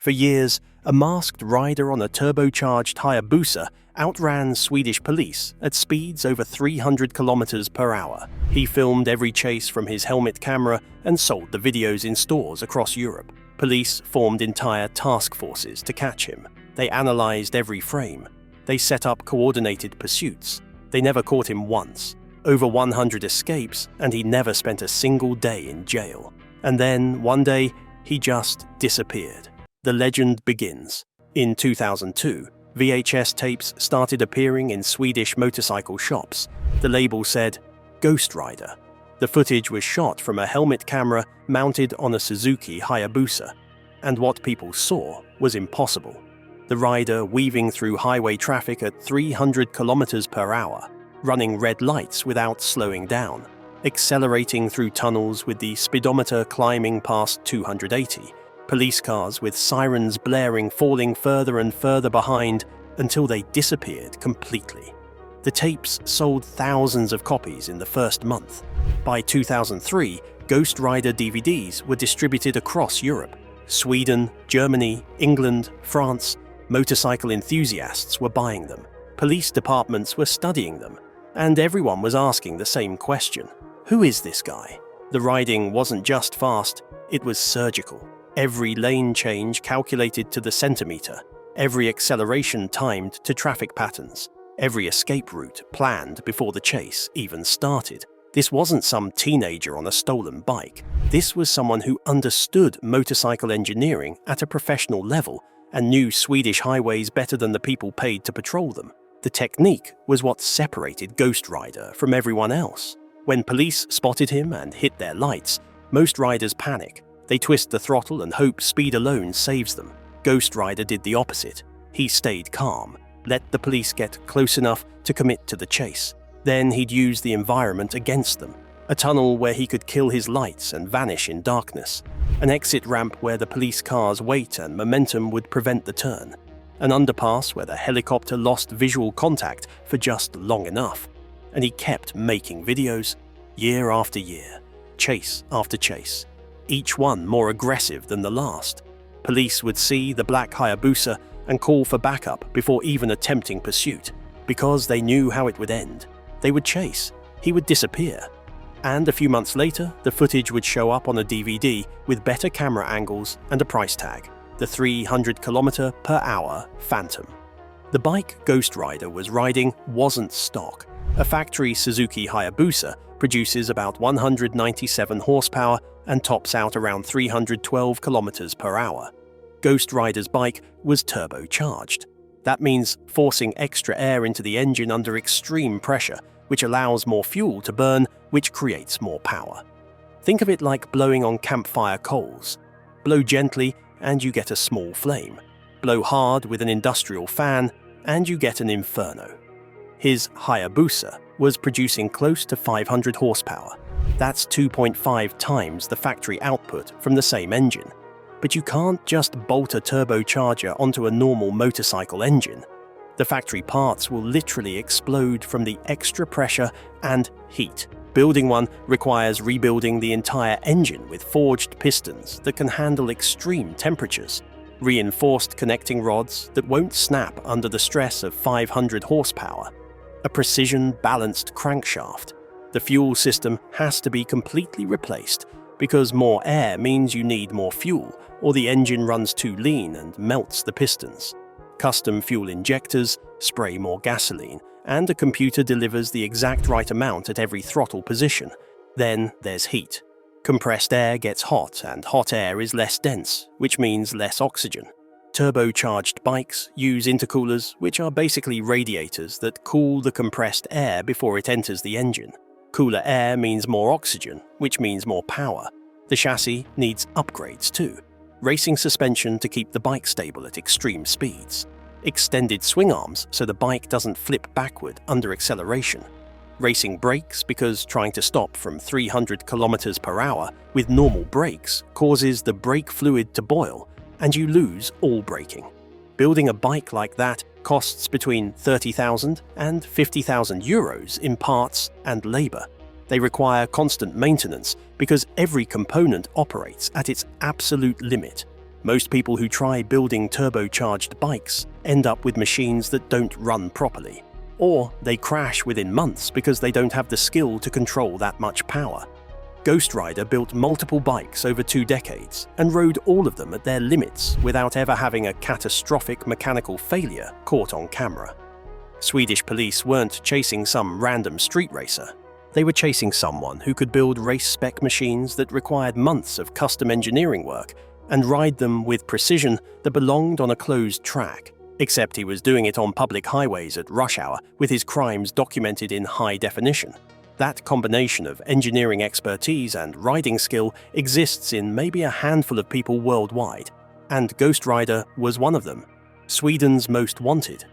For years, a masked rider on a turbocharged Hayabusa outran Swedish police at speeds over 300 kilometers per hour. He filmed every chase from his helmet camera and sold the videos in stores across Europe. Police formed entire task forces to catch him. They analyzed every frame. They set up coordinated pursuits. They never caught him once. Over 100 escapes, and he never spent a single day in jail. And then, one day, he just disappeared. The legend begins. In 2002, VHS tapes started appearing in Swedish motorcycle shops. The label said, "Ghostrider." The footage was shot from a helmet camera mounted on a Suzuki Hayabusa, and what people saw was impossible. The rider weaving through highway traffic at 300 kilometers per hour, running red lights without slowing down, accelerating through tunnels with the speedometer climbing past 280, police cars with sirens blaring falling further and further behind until they disappeared completely. The tapes sold thousands of copies in the first month. By 2003, Ghost Rider DVDs were distributed across Europe. Sweden, Germany, England, France. Motorcycle enthusiasts were buying them. Police departments were studying them. And everyone was asking the same question. Who is this guy? The riding wasn't just fast, it was surgical. Every lane change calculated to the centimeter. Every acceleration timed to traffic patterns. Every escape route planned before the chase even started. This wasn't some teenager on a stolen bike. This was someone who understood motorcycle engineering at a professional level and knew Swedish highways better than the people paid to patrol them. The technique was what separated Ghost Rider from everyone else. When police spotted him and hit their lights, most riders panic. They twist the throttle and hope speed alone saves them. Ghost Rider did the opposite. He stayed calm, let the police get close enough to commit to the chase. Then he'd use the environment against them. A tunnel where he could kill his lights and vanish in darkness. An exit ramp where the police cars' weight and momentum would prevent the turn. An underpass where the helicopter lost visual contact for just long enough. And he kept making videos, year after year, chase after chase, each one more aggressive than the last. Police would see the black Hayabusa and call for backup before even attempting pursuit, because they knew how it would end. They would chase, he would disappear. And a few months later, the footage would show up on a DVD with better camera angles and a price tag, the 300 km per hour Phantom. The bike Ghost Rider was riding wasn't stock. A factory Suzuki Hayabusa produces about 197 horsepower and tops out around 312 kilometers per hour. Ghost Rider's bike was turbocharged. That means forcing extra air into the engine under extreme pressure, which allows more fuel to burn, which creates more power. Think of it like blowing on campfire coals. Blow gently and you get a small flame. Blow hard with an industrial fan and you get an inferno. His Hayabusa was producing close to 500 horsepower. That's 2.5 times the factory output from the same engine. But you can't just bolt a turbocharger onto a normal motorcycle engine. The factory parts will literally explode from the extra pressure and heat. Building one requires rebuilding the entire engine with forged pistons that can handle extreme temperatures, reinforced connecting rods that won't snap under the stress of 500 horsepower, a precision-balanced crankshaft. The fuel system has to be completely replaced because more air means you need more fuel, or the engine runs too lean and melts the pistons. Custom fuel injectors spray more gasoline, and a computer delivers the exact right amount at every throttle position. Then there's heat. Compressed air gets hot, and hot air is less dense, which means less oxygen. Turbocharged bikes use intercoolers, which are basically radiators that cool the compressed air before it enters the engine. Cooler air means more oxygen, which means more power. The chassis needs upgrades too. Racing suspension to keep the bike stable at extreme speeds. Extended swing arms so the bike doesn't flip backward under acceleration. Racing brakes because trying to stop from 300 kilometers per hour with normal brakes causes the brake fluid to boil and you lose all braking. Building a bike like that costs between 30,000 and 50,000 euros in parts and labor. They require constant maintenance because every component operates at its absolute limit. Most people who try building turbocharged bikes end up with machines that don't run properly. Or they crash within months because they don't have the skill to control that much power. Ghostrider built multiple bikes over 2 decades and rode all of them at their limits without ever having a catastrophic mechanical failure caught on camera. Swedish police weren't chasing some random street racer. They were chasing someone who could build race-spec machines that required months of custom engineering work and ride them with precision that belonged on a closed track. Except he was doing it on public highways at rush hour with his crimes documented in high definition. That combination of engineering expertise and riding skill exists in maybe a handful of people worldwide, and Ghostrider was one of them, Sweden's most wanted.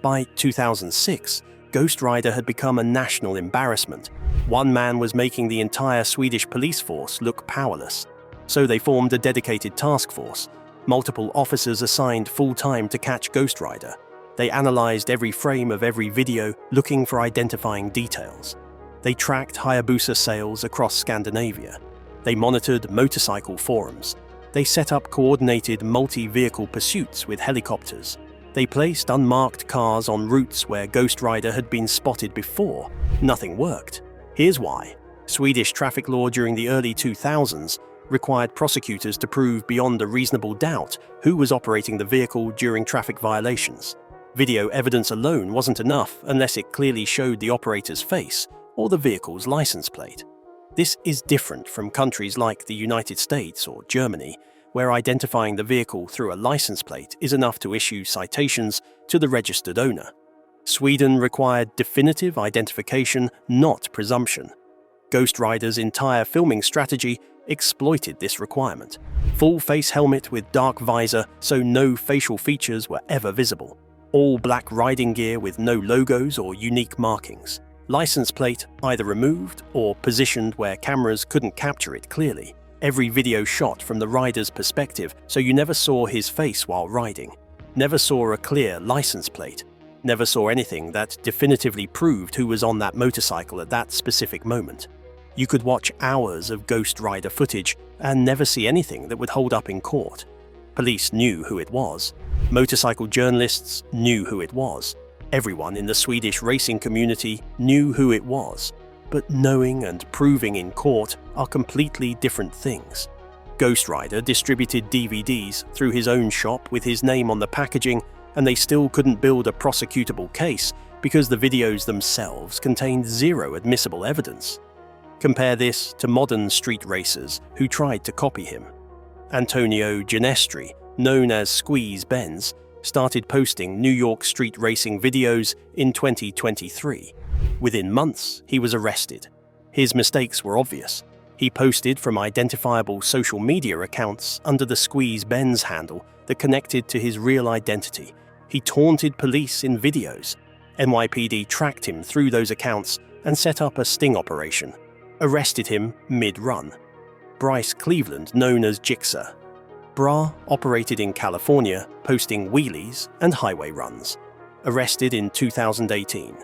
By 2006, Ghostrider had become a national embarrassment. One man was making the entire Swedish police force look powerless. So they formed a dedicated task force. Multiple officers assigned full-time to catch Ghostrider. They analyzed every frame of every video, looking for identifying details. They tracked Hayabusa sales across Scandinavia. They monitored motorcycle forums. They set up coordinated multi-vehicle pursuits with helicopters. They placed unmarked cars on routes where Ghostrider had been spotted before. Nothing worked. Here's why. Swedish traffic law during the early 2000s required prosecutors to prove beyond a reasonable doubt who was operating the vehicle during traffic violations. Video evidence alone wasn't enough unless it clearly showed the operator's face or the vehicle's license plate. This is different from countries like the United States or Germany, where identifying the vehicle through a license plate is enough to issue citations to the registered owner. Sweden required definitive identification, not presumption. Ghostrider's entire filming strategy exploited this requirement. Full face helmet with dark visor so no facial features were ever visible. All black riding gear with no logos or unique markings. License plate either removed or positioned where cameras couldn't capture it clearly. Every video shot from the rider's perspective so you never saw his face while riding. Never saw a clear license plate. Never saw anything that definitively proved who was on that motorcycle at that specific moment. You could watch hours of Ghostrider footage and never see anything that would hold up in court. Police knew who it was. Motorcycle journalists knew who it was. Everyone in the Swedish racing community knew who it was. But knowing and proving in court are completely different things. Ghostrider distributed DVDs through his own shop with his name on the packaging, and they still couldn't build a prosecutable case because the videos themselves contained zero admissible evidence. Compare this to modern street racers who tried to copy him. Antonio Ginestri, known as Squeeze Benz, started posting New York street racing videos in 2023. Within months, he was arrested. His mistakes were obvious. He posted from identifiable social media accounts under the Squeeze Benz handle that connected to his real identity. He taunted police in videos. NYPD tracked him through those accounts and set up a sting operation. Arrested him mid-run. Bryce Cleveland, known as Jixer. Bra operated in California, posting wheelies and highway runs. Arrested in 2018.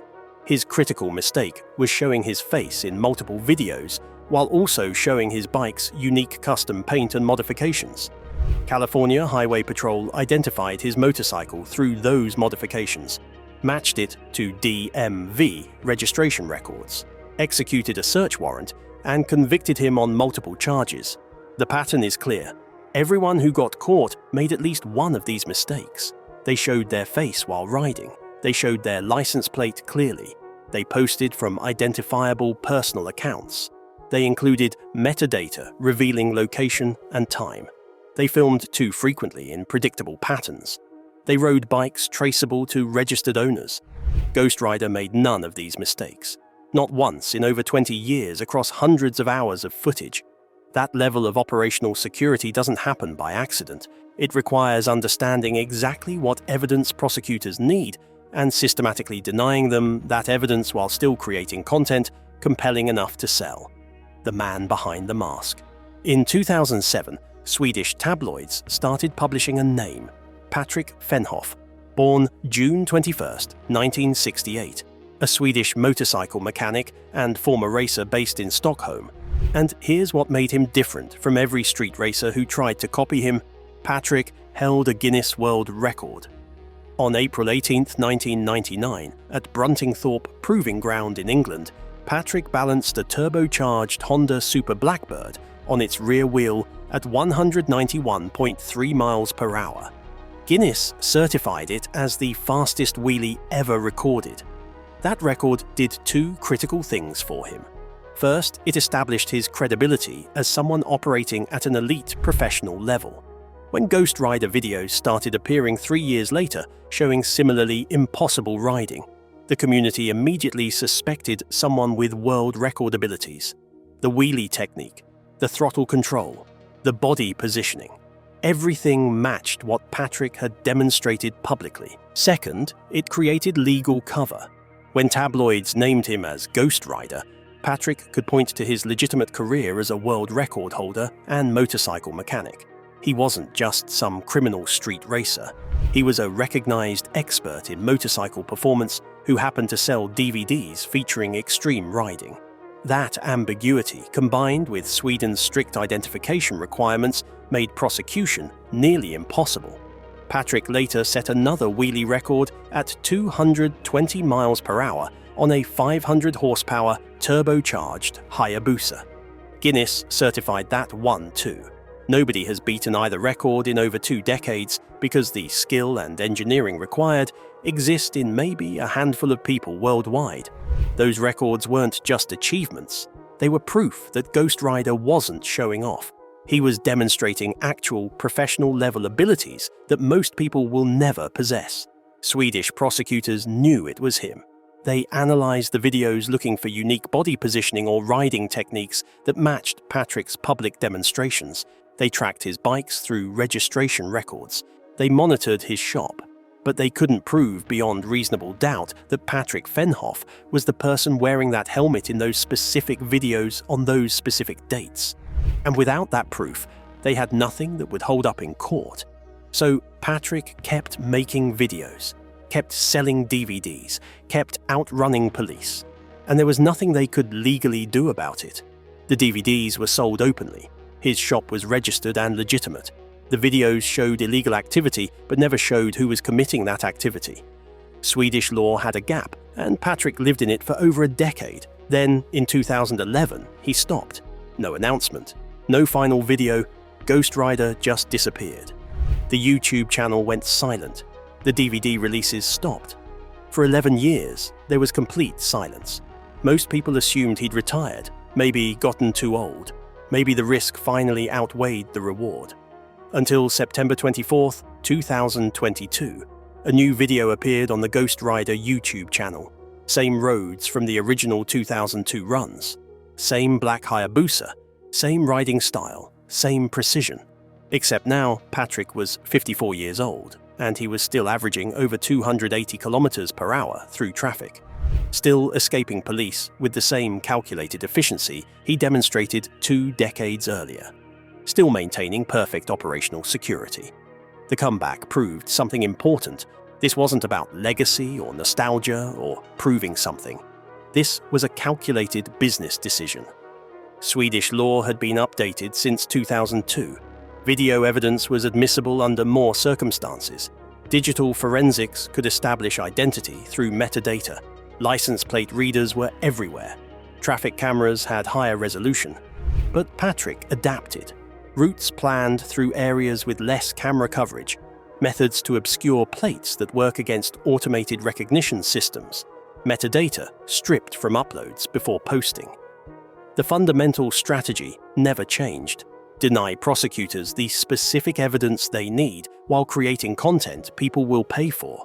His critical mistake was showing his face in multiple videos, while also showing his bike's unique custom paint and modifications. California Highway Patrol identified his motorcycle through those modifications, matched it to DMV registration records, executed a search warrant, and convicted him on multiple charges. The pattern is clear. Everyone who got caught made at least one of these mistakes. They showed their face while riding. They showed their license plate clearly. They posted from identifiable personal accounts. They included metadata revealing location and time. They filmed too frequently in predictable patterns. They rode bikes traceable to registered owners. Ghostrider made none of these mistakes. Not once in over 20 years across hundreds of hours of footage. That level of operational security doesn't happen by accident. It requires understanding exactly what evidence prosecutors need and systematically denying them that evidence while still creating content compelling enough to sell. The man behind the mask. In 2007, Swedish tabloids started publishing a name, Patrik Fenhoff, born June 21, 1968, a Swedish motorcycle mechanic and former racer based in Stockholm. And here's what made him different from every street racer who tried to copy him. Patrick held a Guinness World Record. On April 18, 1999, at Bruntingthorpe Proving Ground in England, Patrick balanced a turbocharged Honda Super Blackbird on its rear wheel at 191.3 miles per hour. Guinness certified it as the fastest wheelie ever recorded. That record did two critical things for him. First, it established his credibility as someone operating at an elite professional level. When ghostrider videos started appearing 3 years later, showing similarly impossible riding, the community immediately suspected someone with world record abilities. The wheelie technique, the throttle control, the body positioning. Everything matched what Patrick had demonstrated publicly. Second, it created legal cover. When tabloids named him as ghostrider, Patrick could point to his legitimate career as a world record holder and motorcycle mechanic. He wasn't just some criminal street racer. He was a recognized expert in motorcycle performance who happened to sell DVDs featuring extreme riding. That ambiguity, combined with Sweden's strict identification requirements, made prosecution nearly impossible. Patrick later set another wheelie record at 220 miles per hour on a 500 horsepower turbocharged Hayabusa. Guinness certified that one too. Nobody has beaten either record in over 2 decades because the skill and engineering required exist in maybe a handful of people worldwide. Those records weren't just achievements, they were proof that ghostrider wasn't showing off. He was demonstrating actual professional level abilities that most people will never possess. Swedish prosecutors knew it was him. They analyzed the videos looking for unique body positioning or riding techniques that matched Patrick's public demonstrations. They tracked his bikes through registration records. They monitored his shop. But they couldn't prove beyond reasonable doubt that Patrick Fenhoff was the person wearing that helmet in those specific videos on those specific dates. And without that proof, they had nothing that would hold up in court. So Patrick kept making videos, kept selling DVDs, kept outrunning police. And there was nothing they could legally do about it. The DVDs were sold openly. His shop was registered and legitimate. The videos showed illegal activity but never showed who was committing that activity. Swedish law had a gap, and Patrick lived in it for over a decade. Then, in 2011, he stopped. No announcement, no final video, ghostrider just disappeared. The YouTube channel went silent. The DVD releases stopped. For 11 years, there was complete silence. Most people assumed he'd retired, maybe gotten too old. Maybe the risk finally outweighed the reward. Until September 24, 2022, a new video appeared on the ghostrider YouTube channel. Same roads from the original 2002 runs. Same black Hayabusa, same riding style, same precision. Except now, Patrick was 54 years old, and he was still averaging over 280 kilometers per hour through traffic. Still escaping police with the same calculated efficiency he demonstrated 2 decades earlier. Still maintaining perfect operational security. The comeback proved something important. This wasn't about legacy or nostalgia or proving something. This was a calculated business decision. Swedish law had been updated since 2002. Video evidence was admissible under more circumstances. Digital forensics could establish identity through metadata. License plate readers were everywhere. Traffic cameras had higher resolution. But Patrick adapted. Routes planned through areas with less camera coverage. Methods to obscure plates that work against automated recognition systems. Metadata stripped from uploads before posting. The fundamental strategy never changed. Deny prosecutors the specific evidence they need while creating content people will pay for.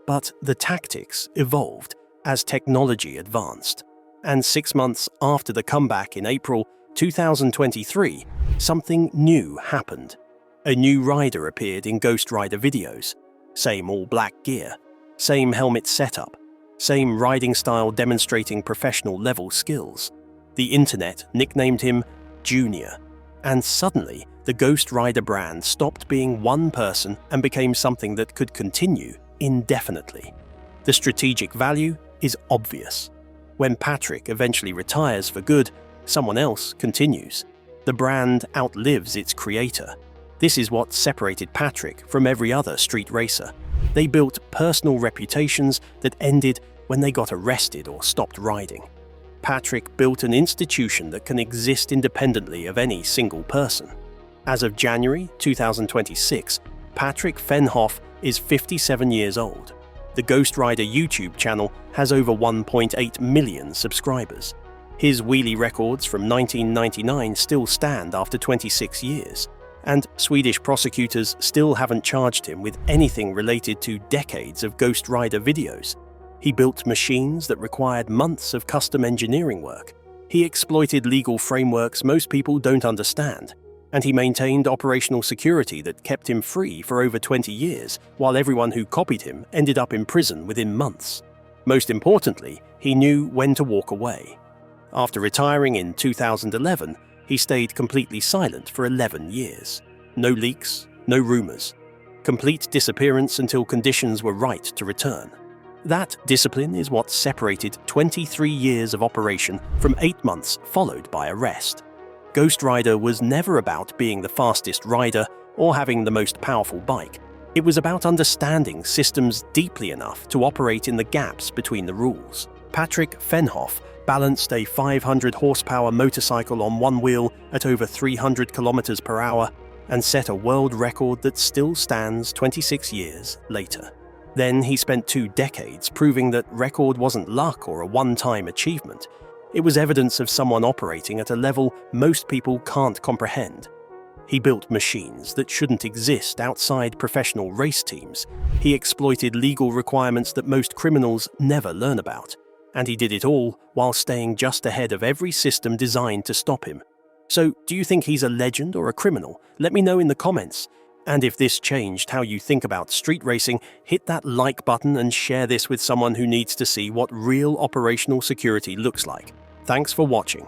But the tactics evolved as technology advanced. And 6 months after the comeback in April 2023, something new happened. A new rider appeared in ghostrider videos. Same all-black gear, same helmet setup, same riding style demonstrating professional level skills. The internet nicknamed him Junior. And suddenly, the ghostrider brand stopped being one person and became something that could continue indefinitely. The strategic value is obvious. When Patrick eventually retires for good, someone else continues. The brand outlives its creator. This is what separated Patrick from every other street racer. They built personal reputations that ended when they got arrested or stopped riding. Patrick built an institution that can exist independently of any single person. As of January 2026, Patrick Fenhoff is 57 years old. The Ghostrider YouTube channel has over 1.8 million subscribers. His wheelie records from 1999 still stand after 26 years, and Swedish prosecutors still haven't charged him with anything related to decades of Ghost Rider videos. He built machines that required months of custom engineering work. He exploited legal frameworks most people don't understand, and he maintained operational security that kept him free for over 20 years, while everyone who copied him ended up in prison within months. Most importantly, he knew when to walk away. After retiring in 2011, he stayed completely silent for 11 years. No leaks, no rumors. Complete disappearance until conditions were right to return. That discipline is what separated 23 years of operation from 8 months followed by arrest. Ghost Rider was never about being the fastest rider or having the most powerful bike. It was about understanding systems deeply enough to operate in the gaps between the rules. Patrick Fenhoff balanced a 500 horsepower motorcycle on one wheel at over 300 kilometers per hour and set a world record that still stands 26 years later. Then he spent 2 decades proving that record wasn't luck or a one-time achievement. It was evidence of someone operating at a level most people can't comprehend. He built machines that shouldn't exist outside professional race teams. He exploited legal requirements that most criminals never learn about. And he did it all while staying just ahead of every system designed to stop him. So, do you think he's a legend or a criminal? Let me know in the comments. And if this changed how you think about street racing, hit that like button and share this with someone who needs to see what real operational security looks like. Thanks for watching.